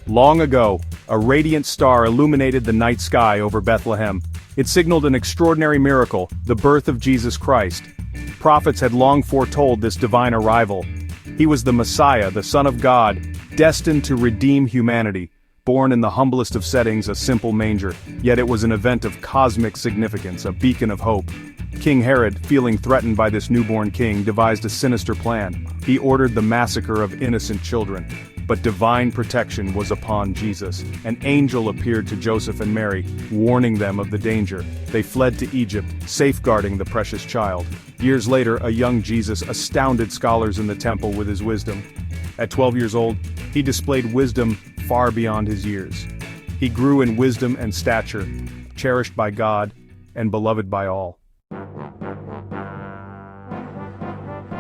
Long ago, a radiant star illuminated the night sky over Bethlehem. It signaled an extraordinary miracle, the birth of Jesus Christ. Prophets had long foretold this divine arrival. He was the Messiah, the Son of God, destined to redeem humanity. Born in the humblest of settings, a simple manger, yet it was an event of cosmic significance, a beacon of hope. King Herod, feeling threatened by this newborn king, devised a sinister plan. He ordered the massacre of innocent children. But divine protection was upon Jesus. An angel appeared to Joseph and Mary, warning them of the danger. They fled to Egypt, safeguarding the precious child. Years later, a young Jesus astounded scholars in the temple with his wisdom. At 12 years old, he displayed wisdom far beyond his years. He grew in wisdom and stature, cherished by God and beloved by all.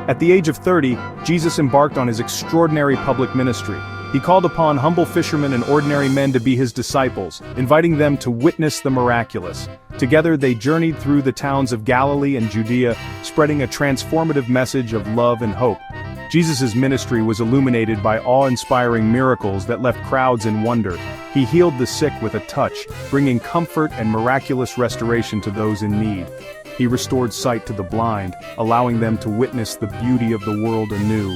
At the age of 30, Jesus embarked on his extraordinary public ministry. He called upon humble fishermen and ordinary men to be his disciples, inviting them to witness the miraculous. Together they journeyed through the towns of Galilee and Judea, spreading a transformative message of love and hope. Jesus' ministry was illuminated by awe-inspiring miracles that left crowds in wonder. He healed the sick with a touch, bringing comfort and miraculous restoration to those in need. He restored sight to the blind, allowing them to witness the beauty of the world anew.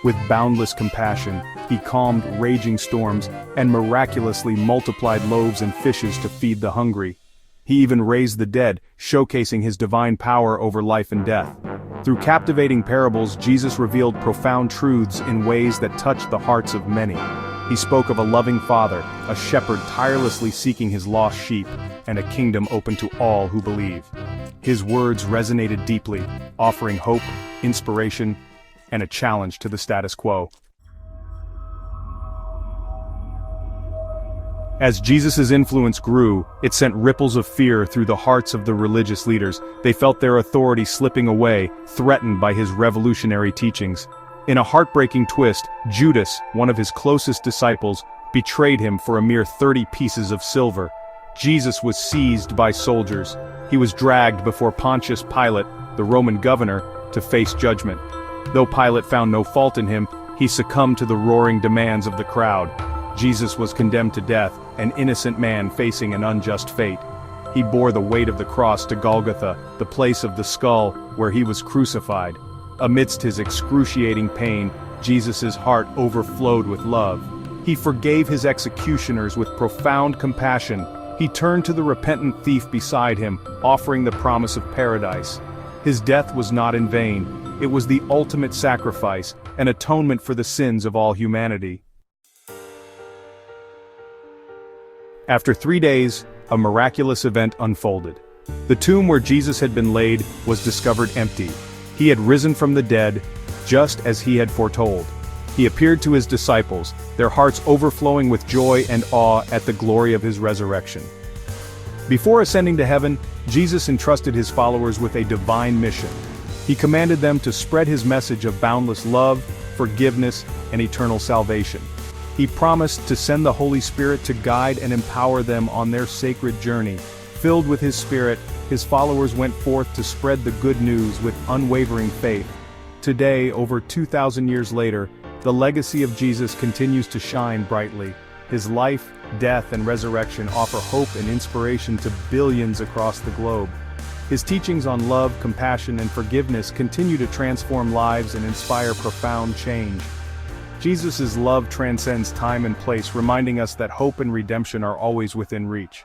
With boundless compassion, he calmed raging storms and miraculously multiplied loaves and fishes to feed the hungry. He even raised the dead, showcasing his divine power over life and death. Through captivating parables, Jesus revealed profound truths in ways that touched the hearts of many. He spoke of a loving Father, a shepherd tirelessly seeking his lost sheep, and a kingdom open to all who believe. His words resonated deeply, offering hope, inspiration, and a challenge to the status quo. As Jesus' influence grew, it sent ripples of fear through the hearts of the religious leaders. They felt their authority slipping away, threatened by his revolutionary teachings. In a heartbreaking twist, Judas, one of his closest disciples, betrayed him for a mere 30 pieces of silver. Jesus was seized by soldiers. He was dragged before Pontius Pilate, the Roman governor, to face judgment. Though Pilate found no fault in him, he succumbed to the roaring demands of the crowd. Jesus was condemned to death, an innocent man facing an unjust fate. He bore the weight of the cross to Golgotha, the place of the skull where he was crucified. Amidst his excruciating pain, Jesus' heart overflowed with love. He forgave his executioners with profound compassion. He turned to the repentant thief beside him, offering the promise of paradise. His death was not in vain. It was the ultimate sacrifice, an atonement for the sins of all humanity. After 3 days, a miraculous event unfolded. The tomb where Jesus had been laid was discovered empty. He had risen from the dead, just as he had foretold. He appeared to his disciples, their hearts overflowing with joy and awe at the glory of his resurrection. Before ascending to heaven, Jesus entrusted his followers with a divine mission. He commanded them to spread his message of boundless love, forgiveness, and eternal salvation. He promised to send the Holy Spirit to guide and empower them on their sacred journey. Filled with his Spirit, his followers went forth to spread the good news with unwavering faith. Today, over 2,000 years later, the legacy of Jesus continues to shine brightly. His life, death, and resurrection offer hope and inspiration to billions across the globe. His teachings on love, compassion, and forgiveness continue to transform lives and inspire profound change. Jesus' love transcends time and place, reminding us that hope and redemption are always within reach.